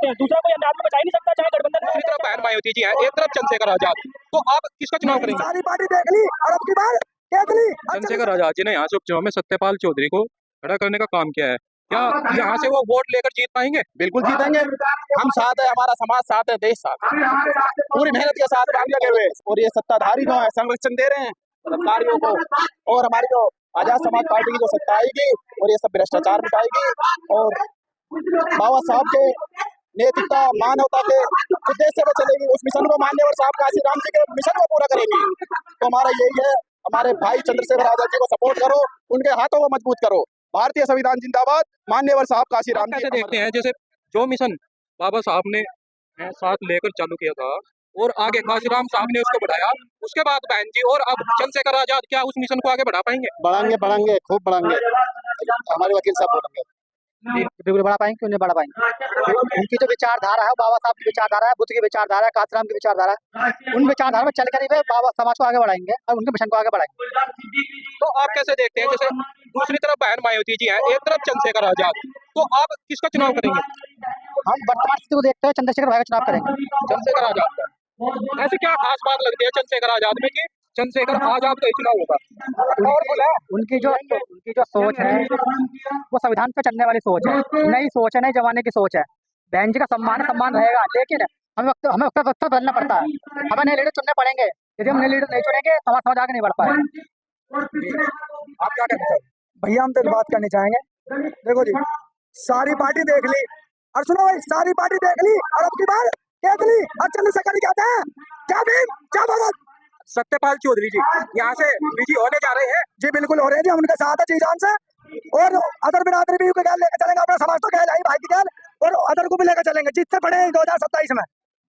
सकते हैं, दूसरा कोई अंदाज में बचा ही नहीं सकता, चाहे गठबंधन। दूसरी तरफ बहन मायावती जी है, एक तरफ चंद्रशेखर आजाद, तो आप किसका चुनाव करेंगे? सारी पार्टी देख ली और अब की बार देख ली। चंद्रशेखर आजाद जी ने यहाँ से उपचुनाव में सत्यपाल चौधरी को खड़ा करने का काम किया है, क्या यहाँ से वो वोट लेकर जीत पाएंगे? बिल्कुल जीतेंगे, हम साथ है, हमारा समाज साथ है, देश साथ है, पूरी मेहनत के साथ काम लगे हुए। और ये सत्ताधारी जो है संरक्षण दे रहे हैं सरकारियों को, और हमारी जो आजाद समाज पार्टी की जो सत्ता आएगी और ये सब भ्रष्टाचार मिटाएगी और बाबा साहब के नेतृत्व मानवता के उद्देश्य में चलेगी, उस मिशन को मान्यवर साहब काशी राम जी के मिशन को पूरा करेगी। तो हमारा यही है, हमारे भाई चंद्रशेखर आजाद जी को सपोर्ट करो, उनके हाथों को मजबूत करो। भारतीय संविधान जिंदाबाद, मान्यवर साहब काशी राम जी। कैसे देखते हैं जैसे जो मिशन बाबा साहब ने साथ लेकर चालू किया था और आगे काशीराम साहब ने उसको बढ़ाया, उसके बाद बहन जी और अब चंद्रशेखर आजाद क्या उस मिशन को आगे बढ़ा पाएंगे? बढ़ाएंगे, खूब बढ़ाएंगे, हमारे वकील साहब बोलेंगे बिल्कुल बढ़ा पाएंगे, क्यों नहीं बढ़ा पाएंगे। उनकी जो विचारधारा है, बाबा साहब की विचारधारा है, बुद्ध की विचारधारा है, काशीराम की विचारधारा है, उन विचारधारा में चलकर ही वे बाबा समाज को आगे बढ़ाएंगे और उनके मिशन को आगे बढ़ाएंगे। तो आप कैसे देखते हैं जैसे दूसरी तरफ बहन मायावती जी है, एक तरफ चंद्रशेखर आजाद, तो आप किसका चुनाव करेंगे? हम वर्तमान स्थिति को देखते हैं, चंद्रशेखर भाई का चुनाव करेंगे। चंद्रशेखर आजाद का ऐसे क्या खास बात लगती है चंद्रशेखर आजाद में कि चंद्रशेखर आजाद का ही चुनाव होगा? उनकी जो सोच है वो संविधान पे चलने वाली सोच है, नई सोच है, नई जमाने की सोच है। बहन जी का सम्मान रहेगा, लेकिन हमें वक्त बदलना पड़ता है, हमें नए लीडर चुनने पड़ेंगे। यदि हम नए लीडर नहीं चुनेंगे तो हमारा समाज आगे नहीं बढ़ पाएगा। आप क्या कहना चाहेंगे? भैया हम तो एक बात करनी चाहेंगे, देखो जी, सारी पार्टी देख ली और सुनो भाई, सारी पार्टी देख ली और अब की बार देख ली और चंद्रशेखर कहते हैं क्या भीम क्या भारत। सत्यपाल चौधरी जी यहाँ से विजयी होने जा रहे हैं। जी बिल्कुल हो रहे हैं जी, हम उनके साथ है जी जान से, और अदर बिरादरी भी लेकर चलेंगे, अपना समाज तो कहला ही भाई की गैल, और अदर को भी लेकर चलेंगे, जितने पड़े 2027 में।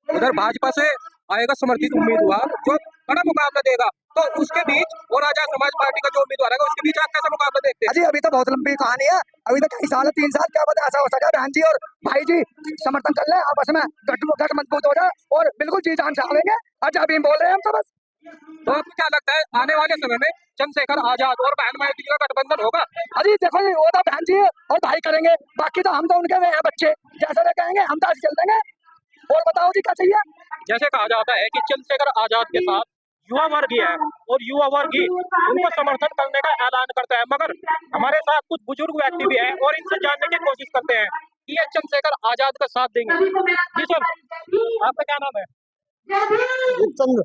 उधर भाजपा से आएगा समर्थित उम्मीदवार जो बड़ा मुकाबला देगा, तो उसके बीच और आजाद समाज पार्टी का जो उम्मीदवार है उसके बीच आप कैसा मुकाबला देखते हैं? अजी अभी तो बहुत लंबी कहानी है, अभी तो कई साल 3 साल, क्या पता ऐसा हो सका बहन जी और भाई जी समर्थन कर ले, आपस में गठ मजबूत हो जाए और बिल्कुल जी जान से आवेंगे। अच्छा अभी बोल रहे हैं हम तो बस। तो आपको क्या लगता है आने वाले समय में चंद्रशेखर आजाद और बहन मायावती का गठबंधन होगा? अजी देखो जी, वो तो बहन जी और भाई करेंगे, बाकी तो हम तो उनके में हैं बच्चे, जैसे वे कहेंगे हम तो ऐसे चल देंगे। और बताओ जी क्या चाहिए? जैसे कहा जाता है कि चंद्रशेखर आजाद के साथ युवा वर्ग ही है और युवा वर्ग ही उनको समर्थन करने का ऐलान करता है, मगर हमारे साथ कुछ बुजुर्ग व्यक्ति भी हैं और इनसे जानने की कोशिश करते हैं कि ये चंद्रशेखर आजाद का साथ देंगे। जी सर, आपका क्या नाम है? दीपचंद।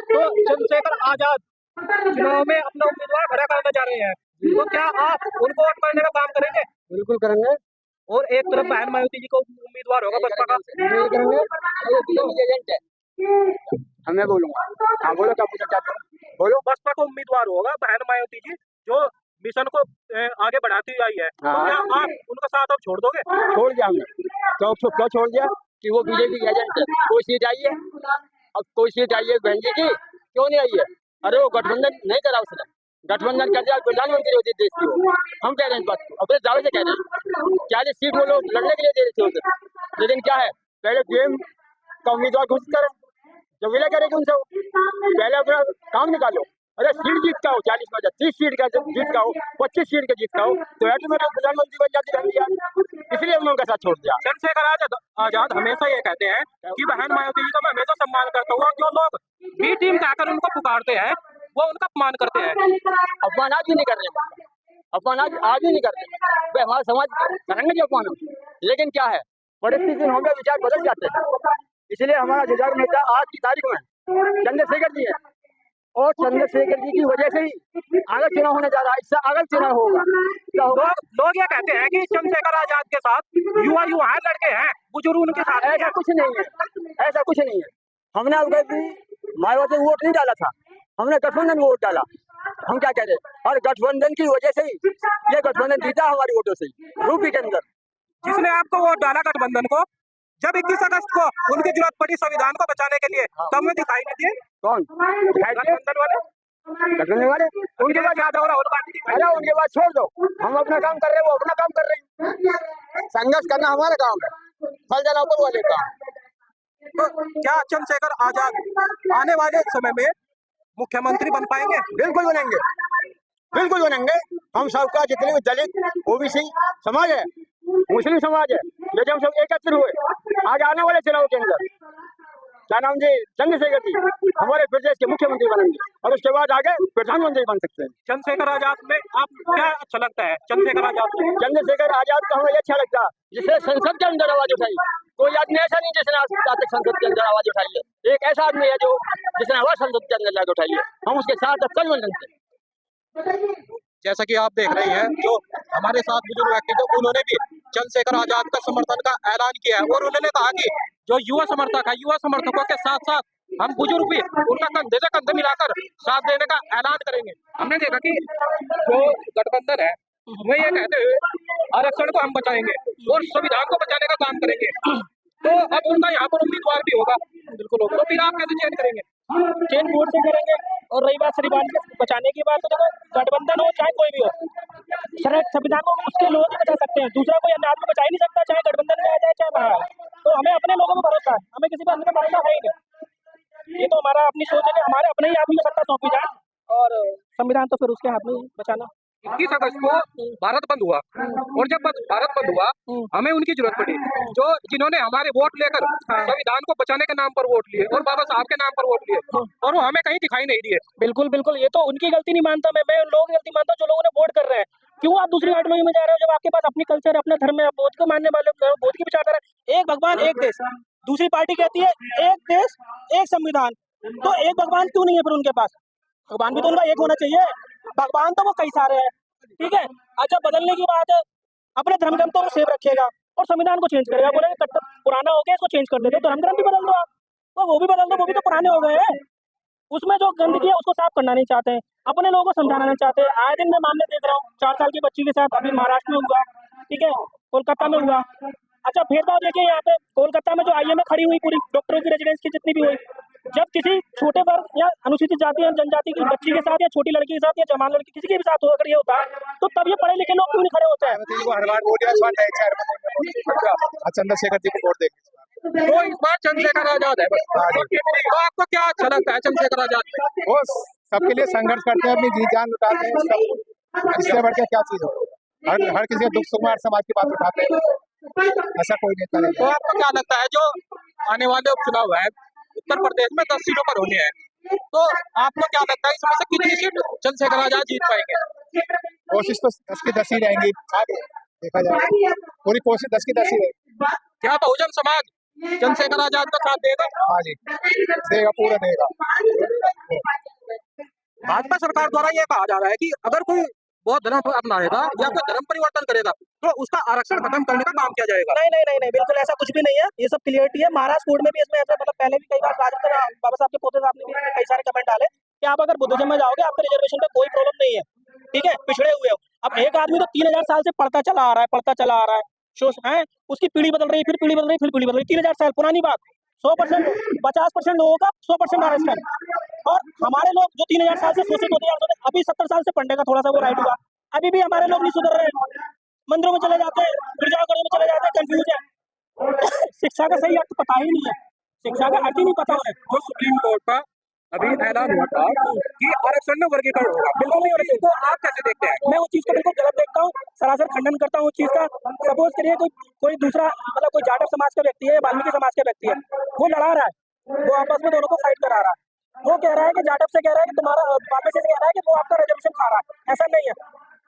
तो चंद्रशेखर आजाद चुनाव में अपना उम्मीदवार खड़ा करने जा रहे हैं, तो क्या आप उनको वोट करने का काम करेंगे? बिल्कुल करेंगे। और एक तरफ बहन मायावती जी को उम्मीदवार होगा बसपा का, हमें बोलूंगा। हाँ बोलो, क्या पूछना चाहते हो? बोलो। बसपा को उम्मीदवार होगा बहन मायावती जी जो मिशन को आगे बढ़ाती हुई आई है, तो क्या आप उनका साथ अब छोड़ दोगे? छोड़ दिया हमने, क्यों छोड़ दिया कि वो बीजेपी एजेंट है। कोई सीट आई है, अब कोई सीट आई है बहन जी की, क्यों नहीं आई है? अरे वो गठबंधन नहीं करा उसने, गठबंधन कर दिया, प्रधानमंत्री होती देश की वो। हम कह रहे हैं इस बात को, अपने दावे से कह रहे हैं 40 सीट वो लोग लड़ने के लिए दे रहे थे, लेकिन क्या है, पहले गेम का उम्मीदवार घोषित करें, जब विलय करेंगे उनसे पहले अपना काम निकालो। अरे सीट जीत का हो 40 में, 30 सीट का जीत का हो, 25 सीट का जीत का हो, तो ऑटोमेटिक प्रधानमंत्री बन जाती रहेंगी, इसलिए हमने उनका साथ छोड़ दिया। चंद्रशेखर आजाद हमेशा ये कहते हैं कि बहन मायावती जी का मैं हमेशा सम्मान करता हूँ, और जो लोग बी टीम कहकर उनको पुकारते हैं वो उनका अपमान करते हैं। अपमान आज भी नहीं कर रहे, अपमान आज भी नहीं कर रहे, वे हमारा समाज करेंगे जो अपमान, लेकिन क्या है परिस्थिति होंगे, विचार बदल जाते हैं, इसलिए हमारा जुझारू नेता आज की तारीख में चंद्रशेखर जी है, और चंद्रशेखर जी की वजह से ही आगे चुनाव होने जा रहा है, इससे आगे चुनाव होगा। लोग ये कहते हैं कि चंद्रशेखर आजाद के साथ युवा है, लड़के हैं, बुजुर्ग उनके साथ। ऐसा कुछ नहीं है, ऐसा कुछ नहीं है। हमने मायावती वोट नहीं डाला था, हमने गठबंधन वोट डाला। हम क्या कह रहे हैं, और गठबंधन की वजह से ही ये गठबंधन जीता हमारी वोटों से, यूपी के अंदर। जिसने आपको वोट डाला गठबंधन को, जब 21 अगस्त को उनकी जरूरत पड़ी संविधान को बचाने के लिए, तब में दिखाई नहीं दिए। कौन गठबंधन वाले? गठबंधन वाले उनके बाद याद हो रहा और बात। अरे उनके बाद छोड़ दो, हम अपना काम कर रहे हैं, वो अपना काम कर रहे हैं। संघर्ष करना हमारा काम है, फल जाना ऊपर वाले का। तो क्या चंद्रशेखर आजाद आने वाले समय में मुख्यमंत्री बन पाएंगे? बिल्कुल बनेंगे, बिल्कुल बनेंगे। हम सबका जितने भी दलित ओबीसी समाज है, मुस्लिम समाज है, ये जब सब एकत्र हुए आज आने वाले चुनाव के अंदर क्या नाम जी चंद्रशेखर जी हमारे प्रदेश के मुख्यमंत्री बनेंगे और उसके बाद आगे प्रधानमंत्री बन सकते हैं। चंद्रशेखर आजाद में आप क्या अच्छा लगता है? चंद्रशेखर आजाद में चंद्रशेखर आजाद को हमें ये अच्छा लगता है जिसने संसद के अंदर आवाज उठाई। कोई आदमी ऐसा नहीं जिसने आज तक संसद के अंदर आवाज उठाई है। एक ऐसा आदमी है जो जिसने आवाज संसद के अंदर जाकर उठाई है। हम उसके साथ अब कल बनते। जैसा कि आप देख रहे हैं, जो हमारे साथ बुजुर्ग व्यक्ति थे उन्होंने भी चंद्रशेखर आजाद का समर्थन का ऐलान किया है और उन्होंने कहा कि जो युवा समर्थक है, युवा समर्थकों के साथ साथ हम बुजुर्ग भी उनका कंधे से कंधे मिलाकर साथ देने का ऐलान करेंगे। हमने देखा कि जो गठबंधन है वो ये कहते हुए आरक्षण को हम बचाएंगे और संविधान को बचाने का काम करेंगे, तो अब उनका यहाँ पर उम्मीदवार भी होगा। बिल्कुल होगा। तो फिर आप कैसे चेंज करेंगे? चेन वोट से करेंगे। और रही बात संविधान के बचाने की बात, तो देखो गठबंधन हो चाहे कोई भी हो, संविधान को उसके लोग ही बचा सकते हैं, दूसरा कोई अन्य आदमी बचा ही नहीं सकता, चाहे गठबंधन में आ जाए चाहे बाहर आए। तो हमें अपने लोगों पर भरोसा है, हमें किसी पर अन्य पर भरोसा है ही नहीं। ये तो हमारा अपनी सोच है कि हमारे अपने ही आदमी को सत्ता सौंपी जाए और संविधान तो फिर उसके हाथ में ही बचाना। 21 अगस्त को भारत बंद हुआ और जब भारत बंद हुआ हमें उनकी जरूरत पड़ी, जो जिन्होंने हमारे वोट लेकर संविधान को बचाने के नाम पर वोट लिए और बाबा साहब के नाम पर वोट लिए और वो हमें कहीं दिखाई नहीं दिए। बिल्कुल बिल्कुल, ये तो उनकी गलती नहीं मानता मैं उन लोगों की गलती मानता हूँ जो लोगों ने वोट कर रहे हैं। क्यों आप दूसरी आइडियोलॉजी में जा रहे हो जब आपके पास अपनी कल्चर अपने धर्म में बोध को मानने वाले बोध की विचारधारा, एक भगवान एक देश। दूसरी पार्टी कहती है एक देश एक संविधान, तो एक भगवान क्यों नहीं है फिर उनके पास? भगवान भी तो उनका एक होना चाहिए। भगवान तो वो कई सारे हैं, ठीक है। अच्छा, बदलने की बात है, अपने धर्म ग्रंथ तो वो सेव रखेगा और संविधान को चेंज करेगा, बोलेगा पुराना हो गया इसको चेंज कर देते, धर्म ग्रंथ भी बदल दो आप, तो वो भी बदल दो, वो भी तो पुराने हो गए हैं। उसमें जो गंदगी है उसको साफ करना नहीं चाहते हैं, अपने लोगों को समझाना नहीं चाहते। आए दिन मैं मामले देख रहा हूँ, 4 साल की बच्ची के साथ अभी महाराष्ट्र में हुआ, ठीक है, कोलकाता में हुआ। अच्छा, भेदभाव देखिए यहाँ पे कोलकाता में जो IMA खड़ी हुई पूरी डॉक्टरों की रेजिडेंस की जितनी भी हुई, जब किसी छोटे वर्ग या अनुसूचित जाति या जनजाति की बच्ची के साथ या छोटी लड़की के साथ या जवान लड़की किसी के भी साथ अगर ये होता है, तो तब ये पढ़े लिखे लोग क्यों नहीं खड़े होते हैं? चंद्रशेखर जी को वोट देंगे। तो इस बार चंद्रशेखर आजाद है बस। तो आपको क्या अच्छा लगता है चंद्रशेखर आजाद में? वो सबके लिए संघर्ष करते हैं, अपनी जी जान लुटाते हैं, सब इससे बढ़ के क्या चीज हो। हर किसी के दुख सुख में हर समाज की बात उठाते हैं, ऐसा कोई नेता नहीं। तो आपको क्या लगता है जो आने वाले उपचुनाव है उत्तर प्रदेश में 10 सीटों पर होने हैं, तो आपको क्या लगता है इसमें से कितनी सीट चंद्रशेखर आजाद जीत पाएंगे? कोशिश तो 10 की 10 ही रहेंगी, आगे देखा जाएगा, पूरी कोशिश 10 की 10 ही रहेगी। क्या बहुजन समाज चंद्रशेखर आजाद का साथ देगा? हाँ जी, देगा, पूरा देगा। भाजपा सरकार द्वारा ये कहा जा रहा है कि अगर कोई बौद्ध धर्म अपनाएगा या कोई धर्म परिवर्तन करेगा तो उसका आरक्षण खत्म करने का काम किया जाएगा। नहीं, बिल्कुल ऐसा कुछ भी नहीं है, ये सब क्लियरिटी है। महाराष्ट्र कोर्ट में भी इसमें ऐसा, मतलब पहले भी कई बार बाबा साहब के पोते साहब ने भी इसमें कई सारे कमेंट डाले कि आप अगर बुद्धिज्म में जाओगे आपके रिजर्वेशन का कोई प्रॉब्लम नहीं है, ठीक है, पिछड़े हुए हो। अब एक आदमी तो 3000 साल से पढ़ता चला आ रहा है, है, उसकी पीढ़ी बदल रही, फिर पीढ़ी बदल रही, फिर पीढ़ी बदल रही, 3000 साल पुरानी बात। 100% 50% लोगों का 100% आरक्षण, और हमारे लोग जो 3000 साल से शोषित होते हैं, अभी 70 साल से पढ़ने का थोड़ा सा वो राइट हुआ, अभी भी हमारे लोग नहीं सुधर रहे, मंदिरों में चले जाते हैं, गिरजाघरों में चले जाते हैं, कंफ्यूज है। शिक्षा का सही अर्थ पता ही नहीं है, शिक्षा का अर्थ ही नहीं पता है। जो सुप्रीम कोर्ट का अभी ऐलान हुआ था कि आरक्षण में वर्गीकरण होगा, बिल्कुल नहीं हो रही, तो आप कैसे देखते हैं? मैं उस चीज को बिल्कुल गलत देखता हूँ, सरासर खंडन करता हूँ उस चीज का। सपोज करिए कोई दूसरा, मतलब कोई जाटव समाज का व्यक्ति है या वाल्मीकि समाज का व्यक्ति है, वो लड़ा रहा है, वो आपस में दोनों को फाइट करा रहा है, वो कह रहा है कि जाटव से कह रहा है कि तुम्हारा, वाल्मीकि से कह रहा है कि वो आपका रिजर्वेशन खा रहा है। ऐसा नहीं है,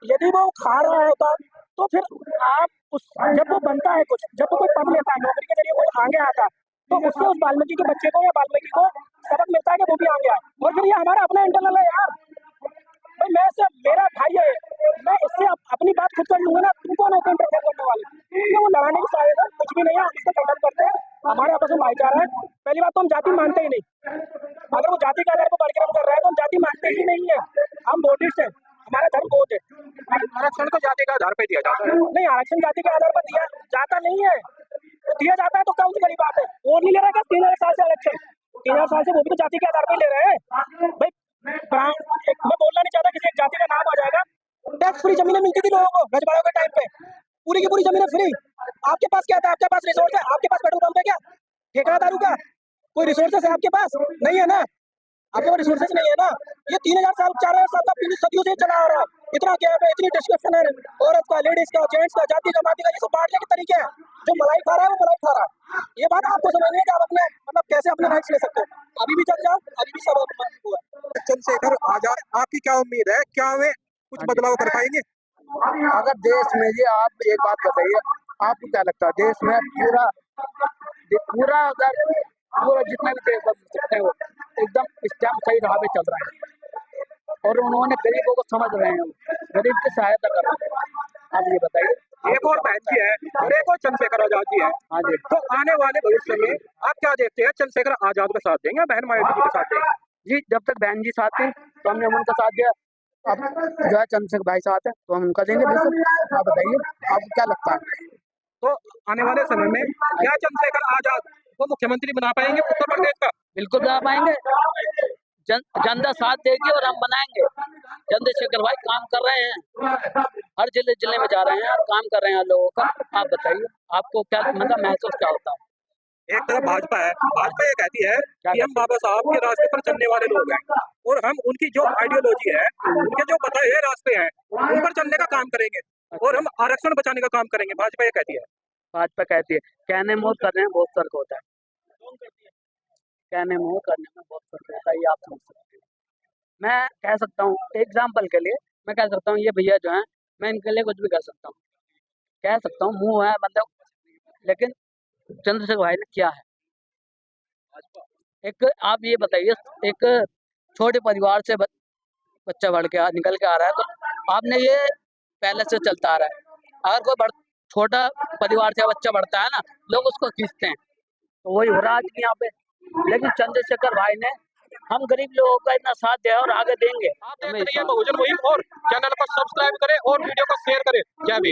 यदि वो खा रहा होता तो फिर आप उस, जब वो बनता है कुछ, जब वो कोई पद लेता है, नौकरी के जरिए कोई आगे आता है, तो उससे उस वाल्मीकि के बच्चे को या वाल्मीकि को सबक मिलता है कि वो भी आगे आए। और फिर ये हमारा अपना इंटरनल है यार, भाई मैं से मेरा भाई है, मैं इससे अपनी बात खुद कर लूंगा ना, तुम कौन है इंटरफेयर करने वाले? तो वो लड़ाने की शायद कुछ भी नहीं है, हम इसका खंडन करते हैं, हमारे आपस में भाईचारा है। पहली बात तो हम जाति मानते ही नहीं, अगर वो जाति के आधार पर परिक्रम कर रहा है तो हम जाति मानते ही नहीं है, हम वोटिस्ट है, हमारा धर्म वोट है। आरक्षण को जाति के आधार पर दिया जाता है? नहीं, आरक्षण जाति के आधार पर दिया जाता नहीं है, तो दिया जाता है तो कौन सी बड़ी बात है? वो नहीं ले रहा क्या 3000 साल से आरक्षण? 3000 साल से वो भी तो जाति के आधार पर ले रहे हैं भाई। मैं बोलना नहीं चाहता किसी एक जाति का नाम आ जाएगा, टैक्स फ्री जमीनें मिलती थी लोगों को रजवाड़ों के टाइम पे, पूरी की पूरी जमीनें फ्री। आपके पास क्या था? आपके पास रिसोर्स है? आपके पास पेट्रोल पंप है क्या? ठेका दारू का कोई रिसोर्सेस है आपके पास? नहीं है ना। आपके पास रिसोर्सेज नहीं है ना। ये 3000 साल 4000 साल का पीढ़ी सदियों से चला आ रहा है। इतना गैप है, इतनी डिस्क्रिप्शन है औरत का, लेडीज का, जेंट्स का, जाति का, माती का, ये सब बांटने के तरीके हैं। जो मलाई खा रहा है वो मलाई खा रहा है। ये बात आपको समझनी है कि आप अपने मतलब कैसे अपने राइट्स ले सकते हो। अभी भी चल जाओ, अभी भी सब हुआ। चंद्रशेखर आजाद, आपकी क्या उम्मीद है, क्या वे कुछ बदलाव कर पाएंगे? अगर देश में ये आप एक बात बताइए, आपको क्या लगता है देश में पूरा अगर पूरा जितना भी देश बदल सकते हैं वो एकदम इस टाइम सही राह पे चल रहा है और उन्होंने गरीबों को समझ रहे हैं, गरीब की सहायता कर रहे हैं। आप ये बताइए। एक और बहन जी है और एक और चंद्रशेखर आजाद जी है। हाँ जी, तो आने वाले भविष्य में आप क्या देखते हैं, चंद्रशेखर आजाद का साथ देंगे या बहन मायावती जी के साथ देंगे? जी जब तक बहन जी साथ हैं तो हमने उनका साथ दिया, अब जो है चंद्रशेखर भाई साथ है तो हम उनका देंगे बिल्कुल। आप बताइए आपको क्या लगता है? तो आने वाले समय में क्या चंद्रशेखर आजाद को मुख्यमंत्री बना पाएंगे उत्तर प्रदेश का? बिल्कुल बना पाएंगे, जनता साथ देगी और हम बनाएंगे। चंद्रशेखर भाई काम कर रहे हैं, हर जिले में जा रहे हैं और काम कर रहे हैं लोगों का। आप बताइए आपको क्या मतलब महसूस क्या होता है? एक तरफ भाजपा है, भाजपा ये कहती है कि हम बाबा साहब के रास्ते पर चलने वाले लोग हैं और हम उनकी जो आइडियोलॉजी है, उनके जो बताए हुए रास्ते हैं उन पर चलने का काम करेंगे और हम आरक्षण बचाने का काम करेंगे। भाजपा ये कहती है। भाजपा कहती है कहने में और करने में बहुत फर्क होता है। कहने में और करने में बहुत फर्क होता है, ये आप समझ सकते हैं। मैं कह सकता हूँ एग्जाम्पल के लिए मैं कह सकता हूँ ये भैया जो है मैं इनके लिए कुछ भी कह सकता हूँ, कह सकता हूँ मुंह है मतलब, लेकिन चंद्रशेखर भाई ने क्या है। एक आप ये बताइए, एक छोटे परिवार से बच्चा बढ़ के निकल के आ रहा है तो आपने ये पहले से चलता आ रहा है। अगर कोई छोटा परिवार से बच्चा बढ़ता है ना, लोग उसको खींचते हैं, तो वही हो रहा है आज यहाँ पे। लेकिन चंद्रशेखर भाई ने हम गरीब लोगों का इतना साथ दिया और आगे देंगे। आप देख रहे हैं बहुजन मुहिम और चैनल को सब्सक्राइब करें और वीडियो को शेयर करें। जय भीम।